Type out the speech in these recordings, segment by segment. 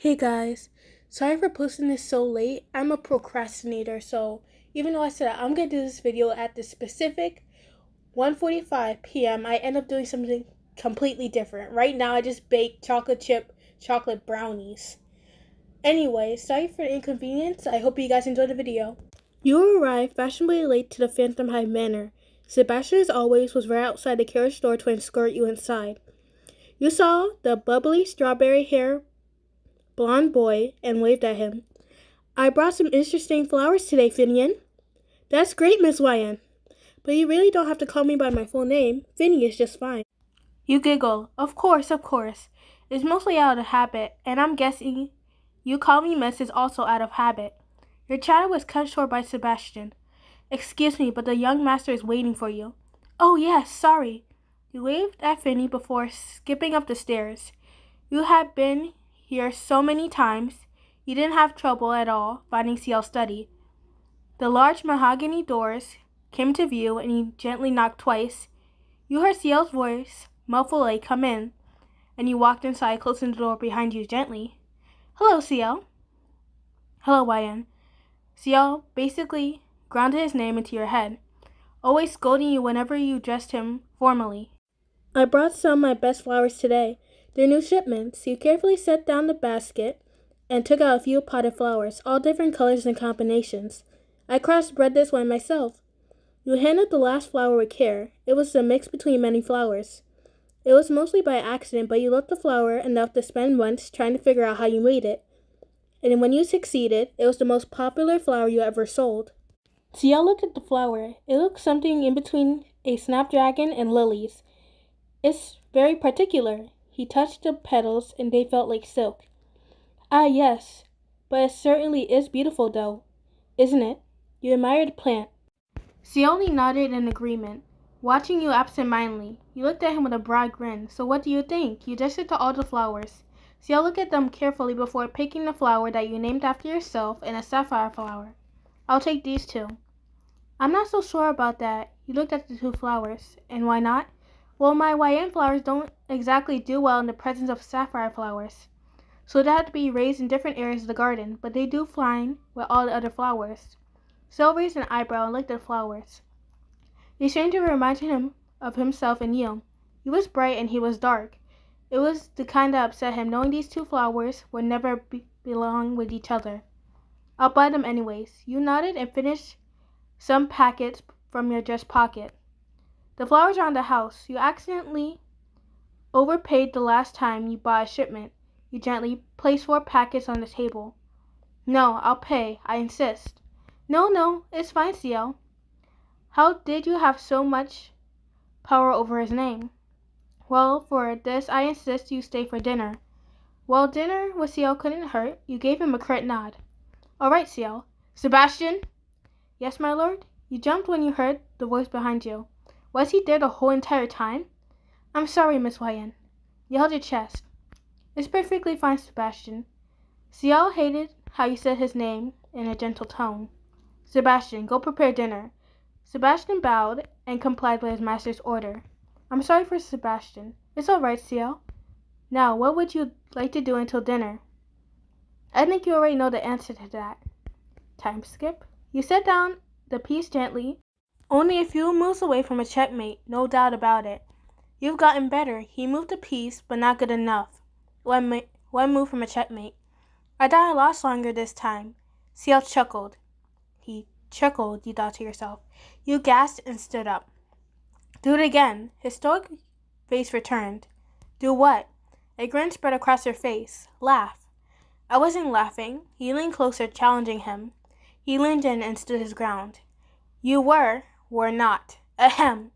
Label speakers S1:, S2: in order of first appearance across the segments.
S1: Hey guys, sorry for posting this so late. I'm a procrastinator, so even though I said I'm gonna do this video at the specific 1:45 p.m., I end up doing something completely different. Right now, I just baked chocolate chip chocolate brownies. Anyway, sorry for the inconvenience. I hope you guys enjoyed the video. You arrived fashionably late to the Phantom Hive Manor. Sebastian, as always, was right outside the carriage door to escort you inside. You saw the bubbly strawberry hair blonde boy and waved at him. I brought some interesting flowers today, Finian. That's great, Miss Wyan. But you really don't have to call me by my full name. Finny is just fine. You giggle. Of course. It's mostly out of habit, and I'm guessing you call me Miss is also out of habit. Your chatter was cut short by Sebastian. Excuse me, but the young master is waiting for you. Oh, yes, sorry. You waved at Finny before skipping up the stairs. You had been here so many times, you didn't have trouble at all finding Ciel's study. The large mahogany doors came to view, and he gently knocked twice. You heard Ciel's voice muffledly come in, and you walked inside, closing the door behind you gently. Hello, Ciel. Hello, Wyan. Ciel basically grounded his name into your head, always scolding you whenever you addressed him formally. I brought some of my best flowers today. They're new shipments. You carefully set down the basket and took out a few potted flowers, all different colors and combinations. I crossbred this one myself. You handled the last flower with care. It was a mix between many flowers. It was mostly by accident, but you loved the flower enough to spend months trying to figure out how you made it. And when you succeeded, it was the most popular flower you ever sold. Ciel looked at the flower. It looked something in between a snapdragon and lilies. It's very particular. He touched the petals, and they felt like silk. Ah, yes, but it certainly is beautiful, though, isn't it? You admired the plant. Ciel only nodded in agreement, watching you absent-mindedly. You looked at him with a broad grin. So what do you think? You gestured to all the flowers. Ciel looked at them carefully before picking the flower that you named after yourself and a sapphire flower. I'll take these two. I'm not so sure about that. You looked at the two flowers. And why not? Well, my YN flowers don't exactly do well in the presence of sapphire flowers, so they have to be raised in different areas of the garden, but they do fine with all the other flowers. Ciel raised an eyebrow and looked at the flowers. The stranger reminded him of himself and you. He was bright and he was dark. It was the kind that upset him, knowing these two flowers would never belong with each other. I'll buy them anyways. You nodded and finished some packets from your dress pocket. The flowers are on the house. You accidentally overpaid the last time you bought a shipment. You gently placed 4 packets on the table. No, I'll pay. I insist. No, it's fine, Ciel. How did you have so much power over his name? Well, for this, I insist you stay for dinner. Well, dinner with Ciel couldn't hurt. You gave him a curt nod. All right, Ciel. Sebastian? Yes, my lord? You jumped when you heard the voice behind you. Was he there the whole entire time? I'm sorry, Miss Wyan. You held your chest. It's perfectly fine, Sebastian. Ciel hated how you said his name in a gentle tone. Sebastian, go prepare dinner. Sebastian bowed and complied with his master's order. I'm sorry for Sebastian. It's all right, Ciel. Now, what would you like to do until dinner? I think you already know the answer to that. Time skip. You set down the piece gently, only a few moves away from a checkmate, no doubt about it. You've gotten better. He moved the piece, but not good enough. One move from a checkmate. I thought I lost longer this time. Ciel chuckled. He chuckled, you thought to yourself. You gasped and stood up. Do it again. His stoic face returned. Do what? A grin spread across her face. Laugh. I wasn't laughing. He leaned closer, challenging him. He leaned in and stood his ground. You were not. Ahem.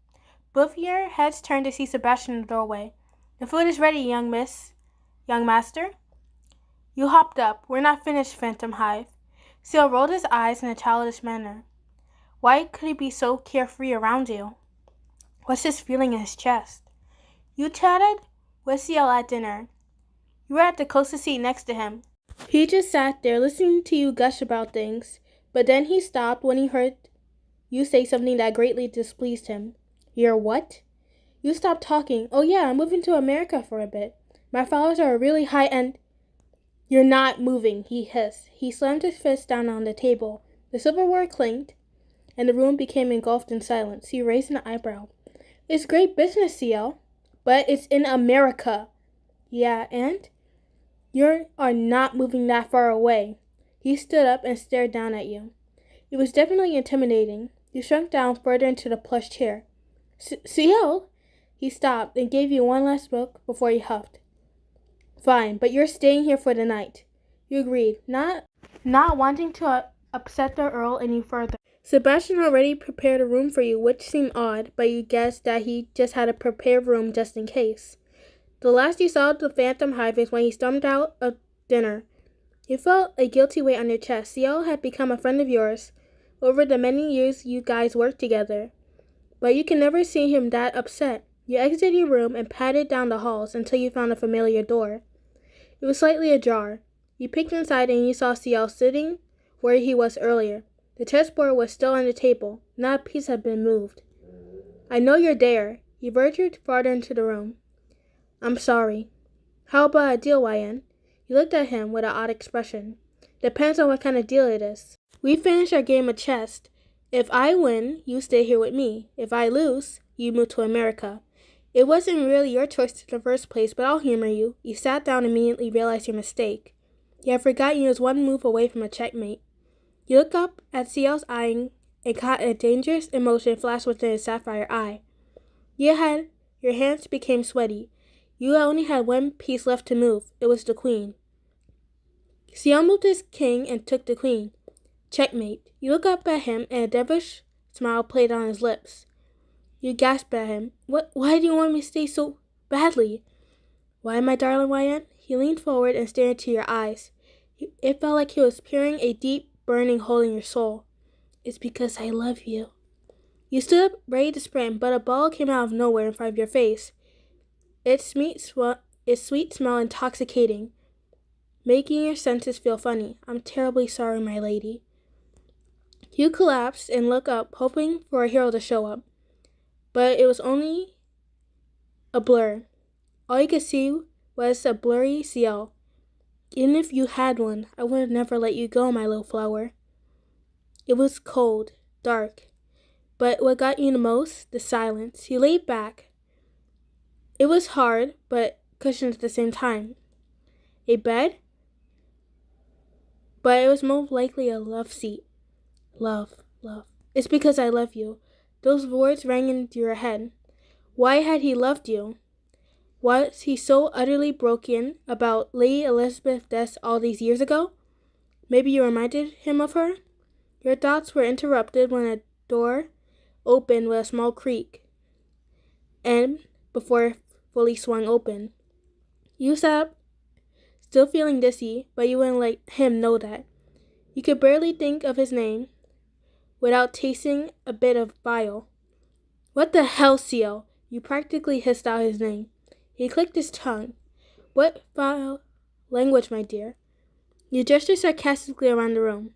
S1: Both of your heads turned to see Sebastian in the doorway. The food is ready, young master. You hopped up. We're not finished, Phantom Hive. Ciel rolled his eyes in a childish manner. Why could he be so carefree around you? What's this feeling in his chest? You chatted with Ciel at dinner. You were at the closest seat next to him. He just sat there listening to you gush about things, but then he stopped when he heard you say something that greatly displeased him. You're what? You stopped talking. Oh yeah, I'm moving to America for a bit. My flowers are really high-end. You're not moving, he hissed. He slammed his fist down on the table. The silverware clinked, and the room became engulfed in silence. He raised an eyebrow. It's great business, Ciel, but it's in America. Yeah, and? You are not moving that far away. He stood up and stared down at you. It was definitely intimidating. You shrunk down further into the plush chair. Ciel? He stopped and gave you one last look before he huffed. Fine, but you're staying here for the night. You agreed, not wanting to upset the Earl any further. Sebastian already prepared a room for you, which seemed odd, but you guessed that he just had a prepared room just in case. The last you saw of the Phantom Hive is when he stormed out of dinner. You felt a guilty weight on your chest. Ciel had become a friend of yours over the many years you guys worked together, but you can never see him that upset. You exited your room and padded down the halls until you found a familiar door. It was slightly ajar. You peeked inside and you saw Ciel sitting where he was earlier. The chessboard was still on the table. Not a piece had been moved. I know you're there. He ventured farther into the room. I'm sorry. How about a deal, YN? You looked at him with an odd expression. Depends on what kind of deal it is. We finished our game of chess. If I win, you stay here with me. If I lose, you move to America. It wasn't really your choice in the first place, but I'll humor you. You sat down and immediately realized your mistake. You had forgotten you was one move away from a checkmate. You looked up at Ciel's eyeing and caught a dangerous emotion flash within his sapphire eye. Your hands became sweaty. You only had one piece left to move. It was the queen. Ciel moved his king and took the queen. Checkmate. You looked up at him and a devilish smile played on his lips. You gasped at him. Why do you want me to stay so badly? Why, my darling YN? He leaned forward and stared into your eyes. It felt like he was peering a deep, burning hole in your soul. It's because I love you. You stood up, ready to sprint, but a ball came out of nowhere in front of your face. Its sweet smell intoxicating, making your senses feel funny. I'm terribly sorry, my lady. You collapsed and looked up, hoping for a hero to show up. But it was only a blur. All you could see was a blurry Ciel. Even if you had one, I would have never let you go, my little flower. It was cold, dark. But what got you the most? The silence. You laid back. It was hard, but cushioned at the same time. A bed? But it was most likely a love seat. Love. It's because I love you. Those words rang into your head. Why had he loved you? Was he so utterly broken about Lady Elizabeth's death all these years ago? Maybe you reminded him of her? Your thoughts were interrupted when a door opened with a small creak, and before it fully swung open. You sat up, still feeling dizzy, but you wouldn't let him know that. You could barely think of his name without tasting a bit of bile. What the hell, Ciel? You practically hissed out his name. He clicked his tongue. What foul language, my dear? You gestured sarcastically around the room,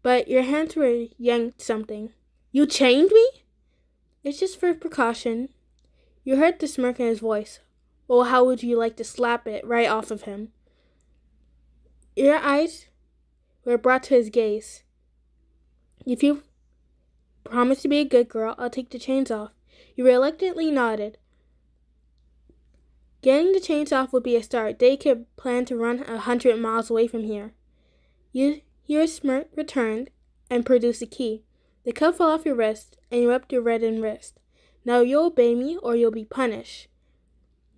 S1: but your hands were yanked something. You chained me? It's just for precaution. You heard the smirk in his voice. Well, how would you like to slap it right off of him? Your eyes were brought to his gaze. If you promise to be a good girl, I'll take the chains off. You reluctantly nodded. Getting the chains off would be a start. They could plan to run 100 miles away from here. Your smirk returned and produced a key. The cuff fell off your wrist, and you rubbed your reddened wrist. Now you'll obey me, or you'll be punished.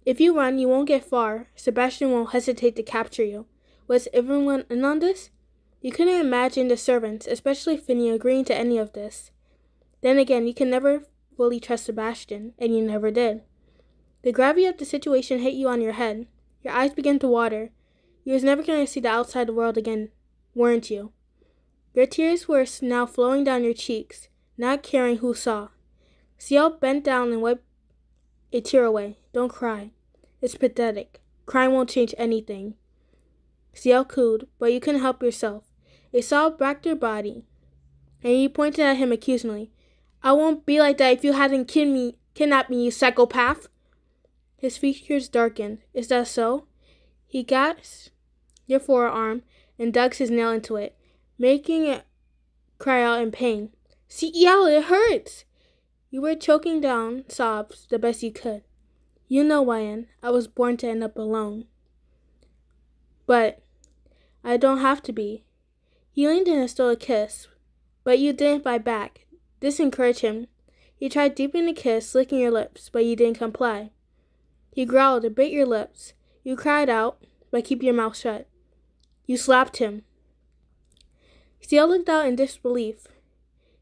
S1: If you run, you won't get far. Sebastian won't hesitate to capture you. Was everyone in on this? You couldn't imagine the servants, especially Finny, agreeing to any of this. Then again, you can never fully trust Sebastian, and you never did. The gravity of the situation hit you on your head. Your eyes began to water. You was never going to see the outside world again, weren't you? Your tears were now flowing down your cheeks, not caring who saw. Ciel bent down and wiped a tear away. Don't cry. It's pathetic. Crying won't change anything. Ciel cooed, but you couldn't help yourself. A sob racked your body, and you pointed at him accusingly. I won't be like that if you hadn't kidnapped me, you psychopath. His features darkened. Is that so? He gasped your forearm and dug his nail into it, making it cry out in pain. Ciel, it hurts! You were choking down sobs the best you could. You know, Ryan, I was born to end up alone. But I don't have to be. He leaned in and stole a kiss, but you didn't bite back. This encouraged him. He tried deepening the kiss, licking your lips, but you didn't comply. He growled and bit your lips. You cried out, but keep your mouth shut. You slapped him. Ciel looked out in disbelief.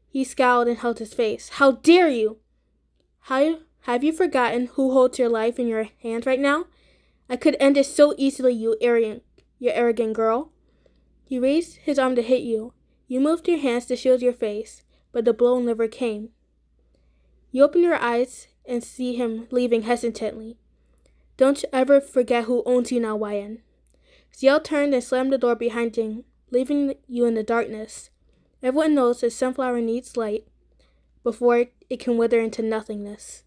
S1: He scowled and held his face. How dare you? Have you forgotten who holds your life in your hands right now? I could end it so easily, you arrogant girl. He raised his arm to hit you. You moved your hands to shield your face, but the blow never came. You open your eyes and see him leaving hesitantly. Don't ever forget who owns you now, Ryan. Ciel turned and slammed the door behind him, leaving you in the darkness. Everyone knows a sunflower needs light before it can wither into nothingness.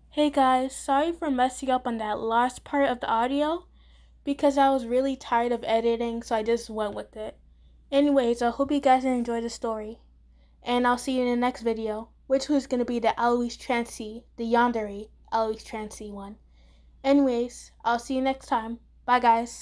S1: Hey guys, sorry for messing up on that last part of the audio because I was really tired of editing, so I just went with it. Anyways, I hope you guys enjoyed the story. And I'll see you in the next video, which was going to be the Alois Trancy, the Yandere Alois Trancy one. Anyways, I'll see you next time. Bye guys.